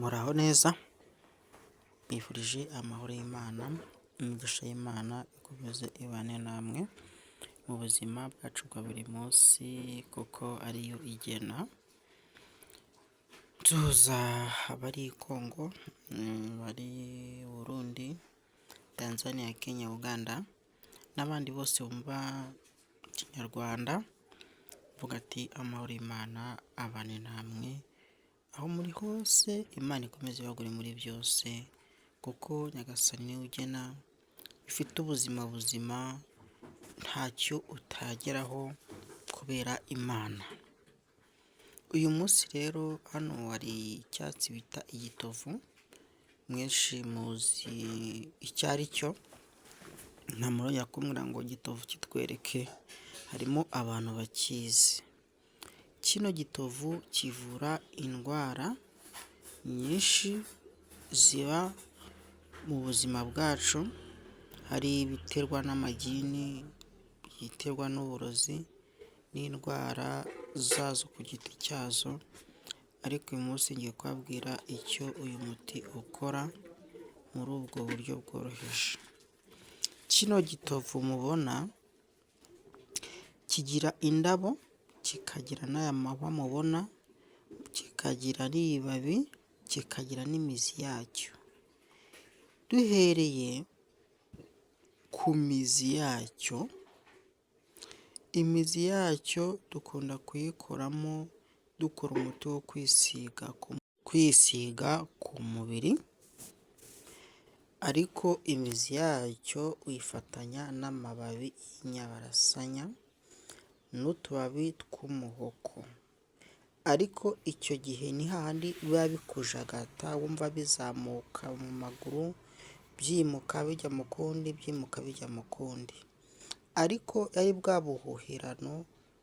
Muraho neza, mbifurije amahoro y'Imana, imigisha y'Imana ikomeze ibane namwe mu buzima bwacu bwa buri munsi kuko ariyo igena. Tuza abari Kongo, bari Burundi, Tanzania, Kenya, Uganda n'abandi bose bumva Ikinyarwanda, mvuga ati amahoro y'Imana abane namwe aho muri hose. Imana ikomeze ibagure muri byose kuko Nyagasani niwe ugena, ifite ubuzima buzima, ntacyo utageraho kubera Imana. Uyu munsi rero hano hari icyatsi bita igitovu, mwinshi muzi icyo ari cyo, nta muntu yakubwira ngo igitovu kitwereke, harimo abantu bakizi. Kino gitovu kivura indwara nyinshi ziba mu buzima bwacu, hari ibiterwa n'amagini, ibiterwa n'uburozi n'indwara zazo ku giti cyazo, ariko uyu munsi ngiye kubabwira icyo uyu muti ukora muri ubwo buryo bworoheje. Kino gitovu mubona kigira indabo, kikagira n'aya mahwa mubona, kikagira n'ibibabi, kikagira n'imizi yacyo. Duhereye ku mizi yacyo, imizi yacyo dukunda kuyikoramo dukora umuti wo kwisiga ku mubiri, ariko imizi yacyo uyifatanya n'amababi y'inyabarasanya n'utubabi tw'umuhoko, ariko icyo gihe ni hahandi biba bikujagata, wumva bizamuka mu maguru, byimuka bijya mu kundi, byimuka bijya mu kundi, ariko ari bwa buhuhirano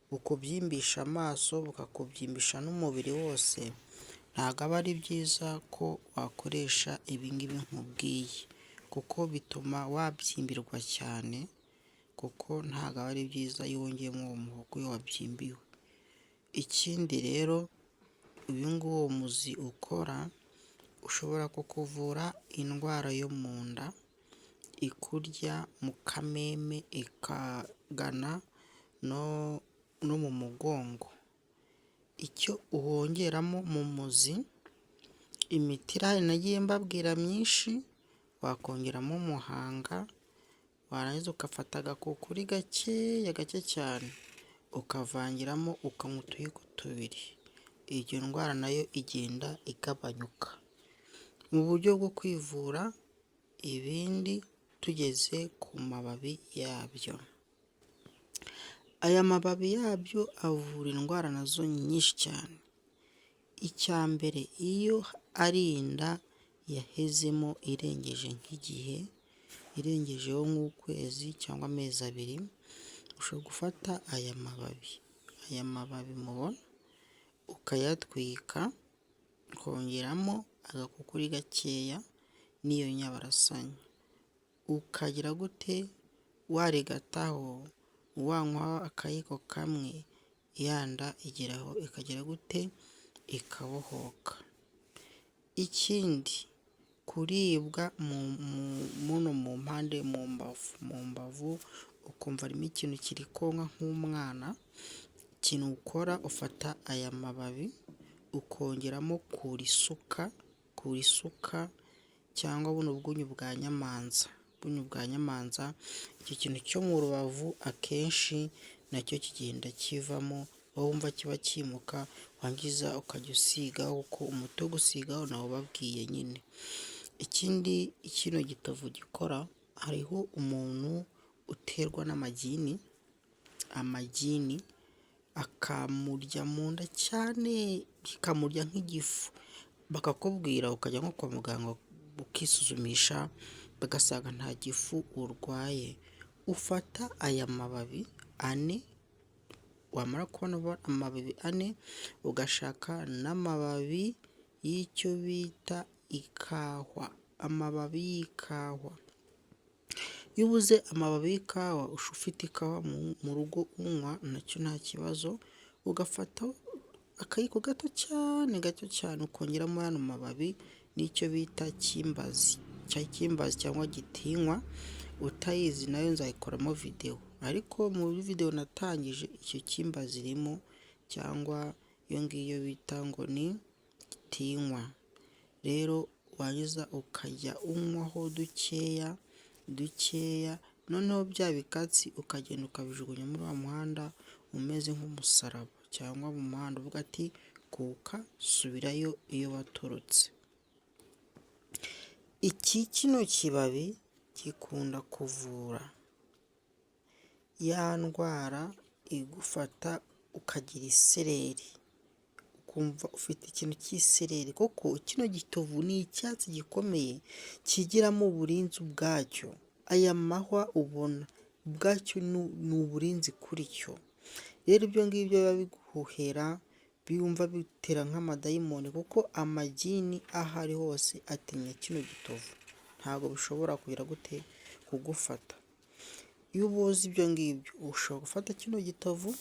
bukubyimbisha amaso, bukakubyimbisha n'umubiri wose, ntabwo aba ari byiza ko wakoresha ibingibi nkubwiye, kuko bituma wabyimbirwa cyane, kuko ntabwo aba ari byiza iyo wongeyemo uwo muhogo iyo wabyimbiwe. Ikindi rero uyu nguwo muzi ukora, ushobora kukuvura indwara yo mu nda, ikurya mu kameme, ikagana no mu mugongo. Icyo wongeramo mu muzi, imiti irahari nagiye mbabwira myinshi, wakongeramo umuhanga, warangiza ugafata agakukuri gakeya gake cyane, ukavangiramo ukanywa utuyiko tubiri, iyo ndwara nayo igenda igabanyuka. Mu buryo bwo kwivura ibindi, tugeze ku mababi yabyo. Aya mababi yabyo avura indwara nazo nyinshi cyane. Icya mbere, iyo ari inda yahezemo irengeje nk'igihe, irengejeho nk'ukwezi cyangwa amezi abiri, ushobora gufata aya mababi mubona, ukayatwika, ukongeramo agakukuri gakeya n'iyo nyabarasanya, ukagira gute, warigataho, wanywaho akayiko kamwe, yanda igeraho ikagira gute, ikabohoka. Ikindi, kuribwa muno mu mpande, mu mbavu, ukumva harimo ikintu kiri konka nk'umwana, ikintu ukora, ufata aya mababi ukongeramo kurisuka cyangwa buno bwunyu bwa nyamanza, icyo kintu cyo mu rubavu akenshi nacyo kigenda kivamo, aho wumva kiba cyimuka, wangiza ukajya usigaho, kuko umuti wo gusigaho nawubabwiye nyine. Ikindi kino gitovu gikora, hariho umuntu uterwa n'amagini akamurya mu nda cyane, kikamurya nk'igifu, bakakubwira ukajya nko kwa muganga ukisuzumisha, bagasanga nta gifu urwaye. Ufata aya mababi ane, wamara kubona amababi ane, ugashaka n'amababi y'icyo bita ikahwa, amababi y'ikahwa. Iyo ubuze amababi y'ikawa, ufite ikawa mu rugo unywa nacyo nta kibazo, ugafata akayiko gato cyane ukongeramo hano mababi n'icyo bita kimbazi cyangwa gitinywa. Utayizi nayo nzayikoramo video, ariko muri video natangije icyo kimbazi irimo, cyangwa iyo ngiyo bita ngo ni gitinywa. Rero warangiza ukajya unywaho dukeya, noneho bya bikatsi ukagenda ukabijugunya muri wa muhanda umeze nk'umusaraba, cyangwa mu muhanda uvuga ati kuka subirayo iyo waturutse. Kino kibabi gikunda kuvura ya ndwara igufata ukagira isereri, ukumva ufite ikintu cy'isereri, kuko kino gitovu ni icyatsi gikomeye kigiramo uburinzi ubwacyo. Aya mahwa ubona ubwacyo ni uburinzi kuri cyo. Rero ibyo ngibyo biba biguhuhera, biyumva bitera nk'amadayimoni, kuko amagini aho ari hose atinya kino gitovu, ntabwo bishobora kugira gute kugufata. Iyo ubuzi ibyo ngibyo ushobora gufata kino gitovu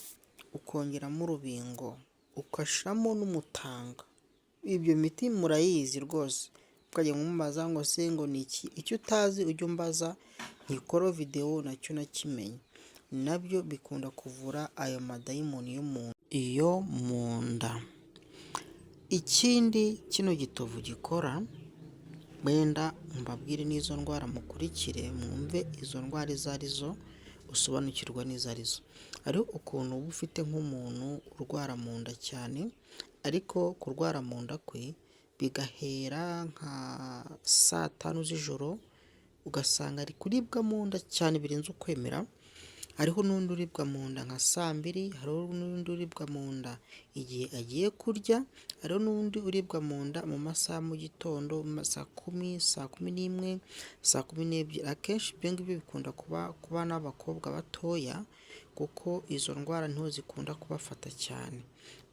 ukongeramo urubingo, ukashiramo n'umutanga. Ibyo miti murayizi rwose, ukajya umubaza ngo se ngo ni iki, icyo utazi ujye umbaza nkikoro video nacyo nakimenye. Nabyo bikunda kuvura ayo madayimoni yo mu nda. Ikindi kino gitovu gikora, wenda mbabwire n'izo ndwara mukurikire mwumve izo ndwara izo arizo, usobanukirwa n'izo arizo. Hariho ukuntu uba ufite nk'umuntu urwara mu nda cyane, ariko kurwara mu nda kwe bigahera nka 5:00 z'ijoro, ugasanga ari kuribwa mu nda cyane birenze ukwemera. Hariho n'undi uribwa mu nda nka 2:00, hariho n'undi uribwa mu nda igihe agiye kurya, hariho n'undi uribwa mu nda mu masaha mu gitondo 10:00, 11:00, 12:00. Akenshi ibyo ngibyo bikunda kuba n'abakobwa batoya, kuko izo ndwara niho zikunda kubafata cyane,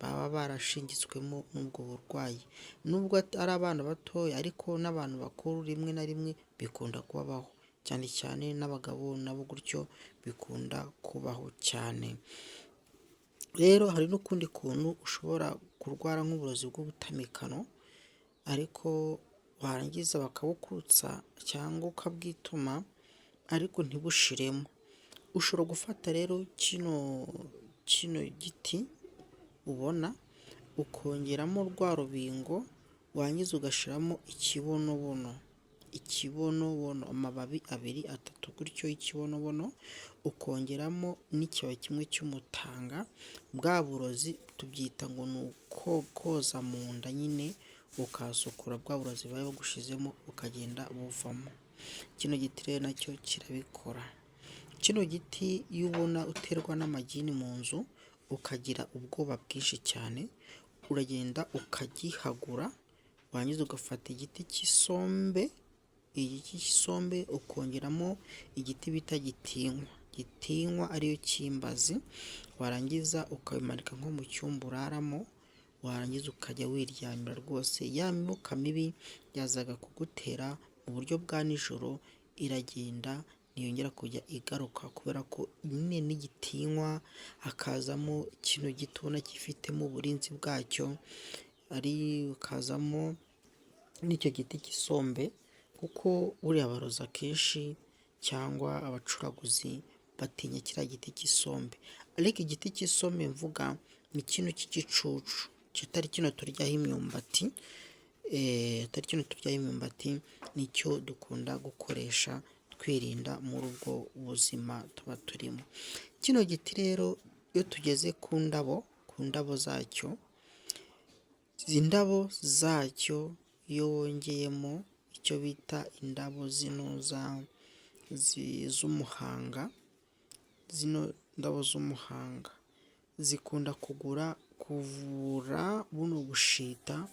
baba barashingitswemo n'ubwo burwayi. Nubwo ari abana batoya, ariko n'abantu bakuru rimwe na rimwe bikunda kubaho, cyane cyane n'abagabo nabo gutyo bikunda kubaho cyane. Rero hari n'ukundi kuntu ushobora kurwara nk'uburozi bw'ubutamikano, ariko warangiza bakabukurutsa cyangwa ukabwituma, ariko ntibushiremo. Ushobora gufata rero kino giti ubona, ukongeramo rwa rubingo, wangiza ugashiramo ikibonobono, amababi 2, 3 gutyo y'ikibonobono, ukongeramo n'ikibabi kimwe cy'umutanga. Bwa burozi tubyita ngo ni koza mu nda nyine, ukasukura bwa burozi bari bagushizemo ukagenda buvamo. Kino giti rero nacyo kirabikora. Kino giti iyo ubona uterwa n'amagini mu nzu ukagira ubwoba bwinshi cyane, uragenda ukagihagura, wangiza ugafata igiti cy'isombe, ukongeramo igiti bita gitinywa ariyo kimbazi, warangiza ukabimanika nko mu cyumba uraramo, warangiza ukajya wiryamira rwose. Ya myuka mibi yazaga kugutera mu buryo bwa nijoro iragenda, ntiyongera kujya igaruka, kubera ko nyine n'igitinywa hakazamo kino gitona gifitemo uburinzi bwacyo, ukazamo n'icyo giti cy'isombe, kuko buriya abarozi akenshi cyangwa abacuraguzi batinya kiriya giti cy'isombe. Ariko igiti cy'isombe mvuga ni kino cy'igicucu, kitari kino turyaho imyumbati, nicyo dukunda gukoresha twirinda muri ubwo buzima tuba turimo. Kino giti rero iyo tugeze ku ndabo zacyo, izi ndabo zacyo iyo wongeyemo icyo bita indabo z'umuhanga, zino ndabo z'umuhanga zikunda kuvura buno bushita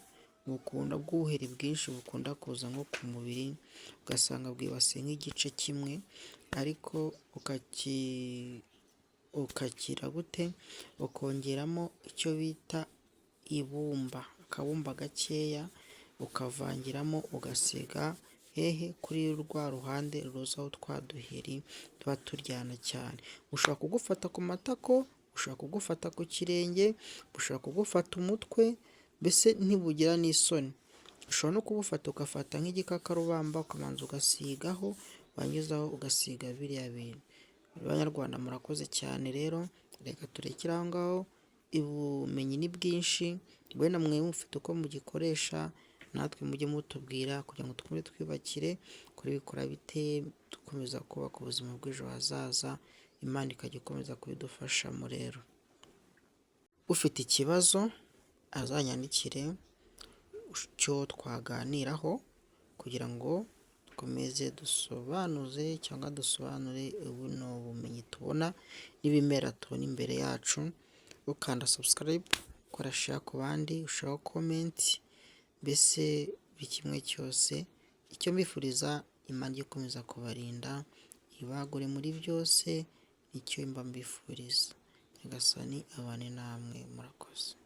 bw'ubuheri bwinshi bukunda kuza nko ku mubiri, ugasanga bwibasiye nk'igice kimwe, ariko ukakira gute, ukongeramo icyo bita akabumba gakeya, ukavangiramo ugasiga kuri rwa ruhande ruzaho twa duheri tuba turyana cyane. Ushobora kugufata ku matako, bushobora kugufata ku kirenge, bushobora kugufata umutwe, mbese ntibugira n'isoni. Ushobora no kubufata ugafata nk'igikakarubamba ukabanza ugasigaho, wangizaho ugasiga biriya bintu. Banyarwanda murakoze cyane rero, reka turekere aho ngaho, ubumenyi ni bwinshi, wenda mwe mufite uko mugikoresha natwe mujye mutubwira kugira ngo twumve twiyubakire kuri bikora bite, dukomeza kubaka ubuzima bw'ejo hazaza, Imana ikajya ikomeza kubidufashamo. Rero ufite ikibazo azanyandikire icyo twaganiraho kugira ngo dukomeze dusobanuze cyangwa dusobanure buno bumenyi tubona n'ibimera tubona imbere yacu. Ukanda subscribe, ukora share ku bandi, ushiraho comment, mbese buri kimwe cyose. Icyo mbifuriza, Imana ijye ikomeza kubarinda, ibagure muri byose, nicyo mba mbifuriza. Nyagasani abane namwe, murakoze.